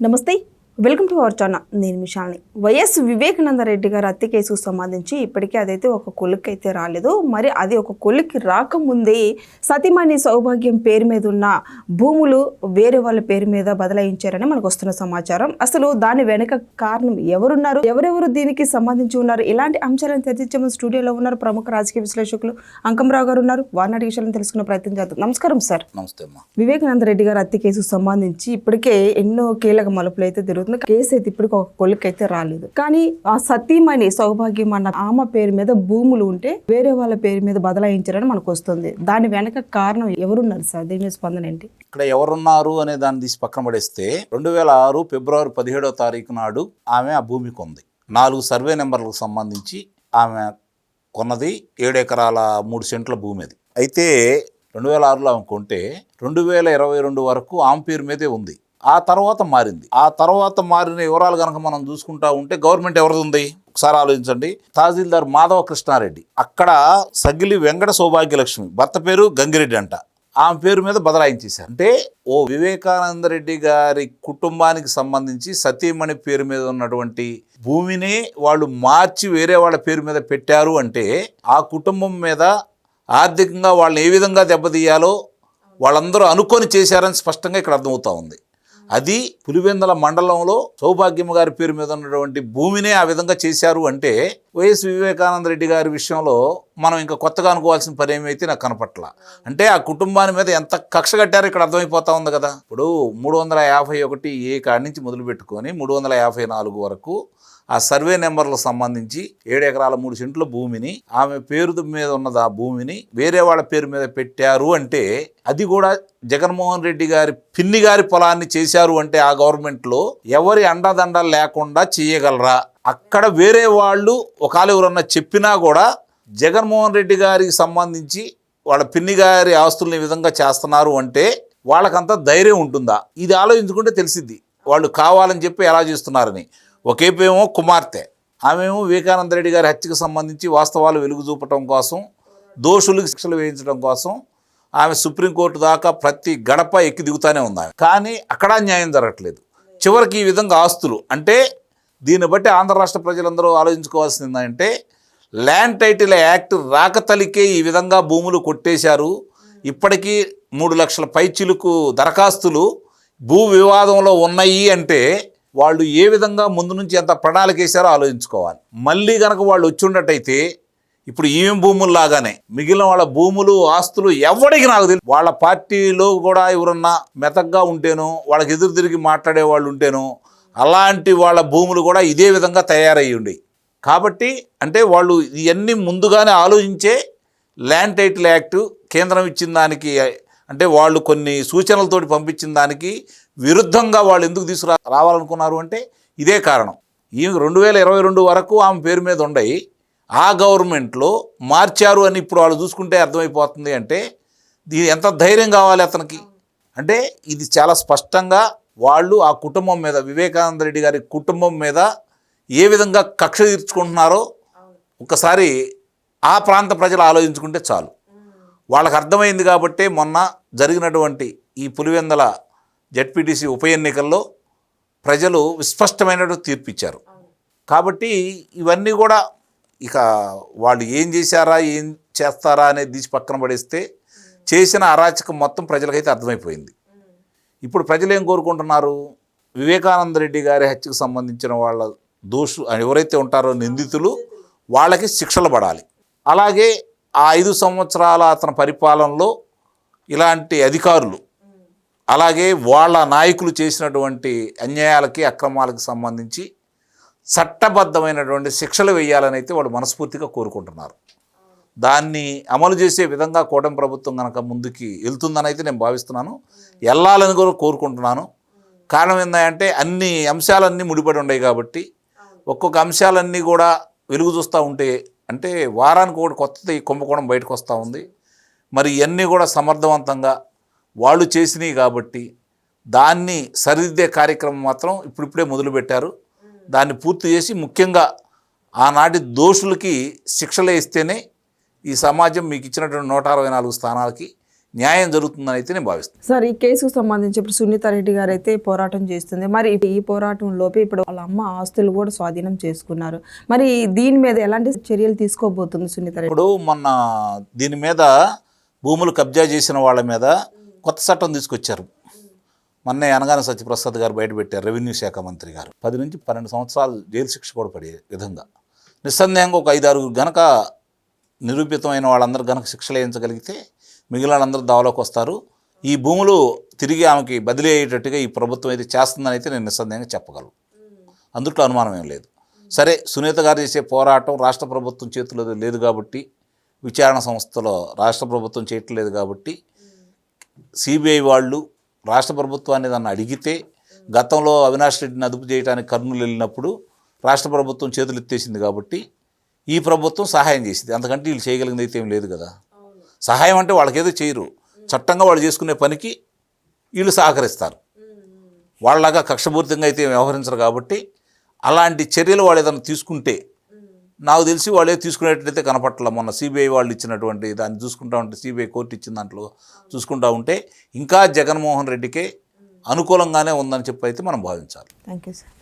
నమస్తే, welcome to our channel. నేను మిషాల్ని. YS Vivekananda Reddy గారు హత్య కేసుకు సంబంధించి ఇప్పటికీ అదైతే ఒక కొలిక్కి అయితే రాలేదు. మరి అది ఒక కొలిక్కి రాకముందే సతీమణి సౌభాగ్యం పేరు మీద ఉన్న భూములు వేరే వాళ్ళ పేరు మీద బదలాయించారని మనకు వస్తున్న సమాచారం. అసలు దాని వెనుక కారణం ఎవరున్నారు, ఎవరెవరు దీనికి సంబంధించి ఉన్నారు, ఇలాంటి అంశాలను చర్చించే స్టూడియోలో ఉన్నారు ప్రముఖ రాజకీయ విశ్లేషకులు అంకంరావు గారు ఉన్నారు. వారిని అడిగే విషయాలను తెలుసుకునే ప్రయత్నం చేద్దాం. నమస్కారం సార్. నమస్తే అమ్మా. వివేకానంద రెడ్డి గారు హత్య కేసుకు సంబంధించి ఇప్పటికే ఎన్నో కీలక మలుపులు అయితే తిరుగుతుంది. కేసు అయితే ఇప్పటికి ఒక కొలిక్కి అయితే రాలేదు. కానీ ఆ సతీమణి సౌభాగ్యం అన్న ఆమె పేరు మీద భూములు ఉంటే వేరే వాళ్ళ పేరు మీద బదలాయించారని మనకు వస్తుంది. దాని వెనక కారణం ఎవరున్నారు సార్? దీని మీద స్పందన ఏంటి? ఇక్కడ ఎవరున్నారు అనే దాన్ని తీసి పక్కన పడేస్తే 2006 ఫిబ్రవరి 17వ తారీఖు నాడు ఆమె ఆ భూమి కొంది. 4 సర్వే నెంబర్లకు సంబంధించి ఆమె కొన్నది 7 ఎకరాల 3 సెంట్ల భూమి. అది అయితే 2006లో ఆమె కొంటే 2022 వరకు ఆమె పేరు మీదే ఉంది. ఆ తర్వాత మారింది. ఆ తర్వాత మారిన వివరాలు కనుక మనం చూసుకుంటా ఉంటే గవర్నమెంట్ ఎవరిది ఉంది ఒకసారి ఆలోచించండి. తహసీల్దార్ మాధవ కృష్ణారెడ్డి, అక్కడ సగిలి వెంకట సౌభాగ్యలక్ష్మి, భర్త పేరు గంగిరెడ్డి అంట, ఆమె పేరు మీద బదలాయించేశారు. అంటే ఓ వివేకానంద రెడ్డి గారి కుటుంబానికి సంబంధించి సతీమణి పేరు మీద ఉన్నటువంటి భూమిని వాళ్ళు మార్చి వేరే వాళ్ళ పేరు మీద పెట్టారు. అంటే ఆ కుటుంబం మీద ఆర్థికంగా వాళ్ళని ఏ విధంగా దెబ్బతీయాలో వాళ్ళందరూ అనుకొని చేశారని స్పష్టంగా ఇక్కడ అర్థమవుతా ఉంది. అది పులివెందుల మండలంలో సౌభాగ్యమ్మ గారి పేరు మీద ఉన్నటువంటి భూమినే ఆ విధంగా చేశారు. అంటే వైఎస్ వివేకానంద రెడ్డి గారి విషయంలో మనం ఇంకా కొత్తగా అనుకోవాల్సిన పని ఏమైతే నాకు కనపట్ల. అంటే ఆ కుటుంబాన్ని మీద ఎంత కక్ష కట్టారో ఇక్కడ అర్థమైపోతా ఉంది కదా. ఇప్పుడు 351A కాడి నుంచి మొదలు పెట్టుకొని 354 వరకు ఆ సర్వే నెంబర్లకు సంబంధించి 7 ఎకరాల 3 సెంట్ల భూమిని ఆమె పేరు మీద ఉన్నది ఆ భూమిని వేరే వాళ్ళ పేరు మీద పెట్టారు. అంటే అది కూడా జగన్మోహన్ రెడ్డి గారి పిన్ని గారి పొలాన్ని చేశారు. అంటే ఆ గవర్నమెంట్లో ఎవరి అండదండ లేకుండా చేయగలరా? అక్కడ వేరే వాళ్ళు ఒకవేళ ఎవరన్నా చెప్పినా కూడా జగన్మోహన్ రెడ్డి గారికి సంబంధించి వాళ్ళ పిన్ని గారి ఆస్తుల్ని ఈ విధంగా చేస్తున్నారు అంటే వాళ్ళకంతా ధైర్యం ఉంటుందా? ఇది ఆలోచించుకుంటే తెలిసిద్ది వాళ్ళు కావాలని చెప్పి ఎలా చేస్తున్నారని. ఒకేపేమో కుమార్తె, ఆమెమో వివేకానంద రెడ్డి గారి హత్యకు సంబంధించి వాస్తవాలు వెలుగు చూపటం కోసం, దోషులకు శిక్షలు వేయించడం కోసం ఆమె సుప్రీంకోర్టు దాకా ప్రతి గడప ఎక్కి దిగుతూనే ఉంది. కానీ అక్కడ న్యాయం జరగట్లేదు. చివరికి ఈ విధంగా ఆస్తులు అంటే దీన్ని బట్టి ఆంధ్ర రాష్ట్ర ప్రజలందరూ ఆలోచించుకోవాల్సింది ఏంటంటే ల్యాండ్ టైటిల్ యాక్ట్ రాకతలికే ఈ విధంగా భూములు కొట్టేశారు. ఇప్పటికీ 3 లక్షల పైచిలుకు దరఖాస్తులు భూ వివాదంలో ఉన్నాయి. అంటే వాళ్ళు ఏ విధంగా ముందు నుంచి ఎంత ప్రణాళిక వేశారో ఆలోచించుకోవాలి. మళ్ళీ కనుక వాళ్ళు వచ్చి ఉన్నట్టయితే ఇప్పుడు ఈమె భూముల్లాగానే మిగిలిన వాళ్ళ భూములు ఆస్తులు ఎవరికి నాకు తెలియదు. వాళ్ళ పార్టీలో కూడా ఎవరన్నా మెతగ్గా ఉంటేనో వాళ్ళకి ఎదురు తిరిగి మాట్లాడే వాళ్ళు ఉంటేనో అలాంటి వాళ్ళ భూములు కూడా ఇదే విధంగా తయారయ్యి ఉండేవి. కాబట్టి అంటే వాళ్ళు ఇవన్నీ ముందుగానే ఆలోచించే ల్యాండ్ టైటిల్ యాక్ట్ కేంద్రం ఇచ్చిన దానికి అంటే వాళ్ళు కొన్ని సూచనలతోటి పంపించిన దానికి విరుద్ధంగా వాళ్ళు ఎందుకు రావాలనుకున్నారు అంటే ఇదే కారణం. ఈ 2022 వరకు ఆమె పేరు మీద ఉండయి ఆ గవర్నమెంట్లో మార్చారు అని ఇప్పుడు వాళ్ళు చూసుకుంటే అర్థమైపోతుంది. అంటే దీని ఎంత ధైర్యం కావాలి అతనికి. అంటే ఇది చాలా స్పష్టంగా వాళ్ళు ఆ కుటుంబం మీద వివేకానంద రెడ్డి గారి కుటుంబం మీద ఏ విధంగా కక్ష తీర్చుకుంటున్నారో ఒకసారి ఆ ప్రాంత ప్రజలు ఆలోచించుకుంటే చాలు. వాళ్ళకి అర్థమైంది. కాబట్టి మొన్న జరిగినటువంటి ఈ పులివెందుల జెడ్పీటీసీ ఉప ఎన్నికల్లో ప్రజలు విస్పష్టమైనటువంటి తీర్పు ఇచ్చారు. కాబట్టి ఇవన్నీ కూడా ఇక వాళ్ళు ఏం చేశారా ఏం చేస్తారా అనేది తీసి పక్కన పడేస్తే చేసిన అరాచకం మొత్తం ప్రజలకైతే అర్థమైపోయింది. ఇప్పుడు ప్రజలు ఏం కోరుకుంటున్నారు? వివేకానంద రెడ్డి గారి హత్యకు సంబంధించిన వాళ్ళ ఎవరైతే ఉంటారో నిందితులు వాళ్ళకి శిక్షలు పడాలి. అలాగే ఆ 5 సంవత్సరాల అతని పరిపాలనలో ఇలాంటి అధికారులు అలాగే వాళ్ళ నాయకులు చేసినటువంటి అన్యాయాలకి అక్రమాలకు సంబంధించి చట్టబద్ధమైనటువంటి శిక్షలు వేయాలని అయితే వాళ్ళు మనస్ఫూర్తిగా కోరుకుంటున్నారు. దాన్ని అమలు చేసే విధంగా కూటమి ప్రభుత్వం కనుక ముందుకి వెళ్తుందని అయితే నేను భావిస్తున్నాను. వెళ్ళాలని కూడా కోరుకుంటున్నాను. కారణం ఏంటంటే అన్ని అంశాలన్నీ ముడిపడి ఉన్నాయి కాబట్టి ఒక్కొక్క అంశాలన్నీ కూడా వెలుగు చూస్తూ ఉంటే అంటే వారానికి ఒకటి కొత్తది కుంభకోణం బయటకు వస్తూ ఉంది. మరి ఇవన్నీ కూడా సమర్థవంతంగా వాళ్ళు చేసినాయి కాబట్టి దాన్ని సరిదిద్దే కార్యక్రమం మాత్రం ఇప్పుడిప్పుడే మొదలుపెట్టారు. దాన్ని పూర్తి చేసి ముఖ్యంగా ఆనాటి దోషులకి శిక్షలు ఇస్తేనే ఈ సమాజం మీకు ఇచ్చినటువంటి 164 స్థానాలకి న్యాయం జరుగుతుందని అయితే నేను భావిస్తాను. సార్, ఈ కేసుకు సంబంధించి ఇప్పుడు సునీత రెడ్డి గారు అయితే పోరాటం చేస్తుంది. మరి ఈ పోరాటంలోపు ఇప్పుడు వాళ్ళ అమ్మ ఆస్తులు కూడా స్వాధీనం చేసుకున్నారు. మరి దీని మీద ఎలాంటి చర్యలు తీసుకోబోతుంది సునీత రెడ్డి? ఇప్పుడు మొన్న దీని మీద భూములు కబ్జా చేసిన వాళ్ళ మీద కొత్త చట్టం తీసుకొచ్చారు. మొన్నే అనగానే సత్యప్రసాద్ గారు బయటపెట్టారు, రెవెన్యూ శాఖ మంత్రి గారు. 10 నుంచి 12 సంవత్సరాలు జైలు శిక్ష కూడా పడే విధంగా నిస్సందేహంగా ఒక 5-6 గనక నిరూపితమైన వాళ్ళందరూ గనక శిక్షలు వేయించగలిగితే మిగిలిన వాళ్ళందరూ దావలోకి వస్తారు. ఈ భూములు తిరిగి ఆమెకి బదిలీ అయ్యేటట్టుగా ఈ ప్రభుత్వం అయితే చేస్తుందని అయితే నేను నిస్సందేహంగా చెప్పగలను. అందుట్లో అనుమానం ఏం లేదు. సరే, సునీత గారు చేసే పోరాటం రాష్ట్ర ప్రభుత్వం చేతిలో లేదు కాబట్టి, విచారణ సంస్థలో రాష్ట్ర ప్రభుత్వం చేయట్లేదు కాబట్టి, సిబిఐ వాళ్ళు రాష్ట్ర ప్రభుత్వాన్ని దాన్ని అడిగితే, గతంలో అవినాష్ రెడ్డిని అదుపు చేయడానికి కర్నూలు వెళ్ళినప్పుడు రాష్ట్ర ప్రభుత్వం చేతులు ఎత్తేసింది కాబట్టి ఈ ప్రభుత్వం సహాయం చేసింది. అంతకంటే వీళ్ళు చేయగలిగింది అయితే ఏం లేదు కదా. సహాయం అంటే వాళ్ళకేదో చేయరు, చట్టంగా వాళ్ళు చేసుకునే పనికి వీళ్ళు సహకరిస్తారు. వాళ్ళలాగా కక్షపూరితంగా అయితే వ్యవహరించరు కాబట్టి అలాంటి చర్యలు వాళ్ళు ఏదైనా తీసుకుంటే, నాకు తెలిసి వాళ్ళే తీసుకునేటట్టయితే కనపట్ల. మొన్న సిబిఐ వాళ్ళు ఇచ్చినటువంటి దాన్ని చూసుకుంటా ఉంటే, సిబిఐ కోర్టు ఇచ్చిన దాంట్లో చూసుకుంటా ఉంటే ఇంకా జగన్మోహన్ రెడ్డికే అనుకూలంగానే ఉందని చెప్పి అయితే మనం భావించాలి. Thank you sir.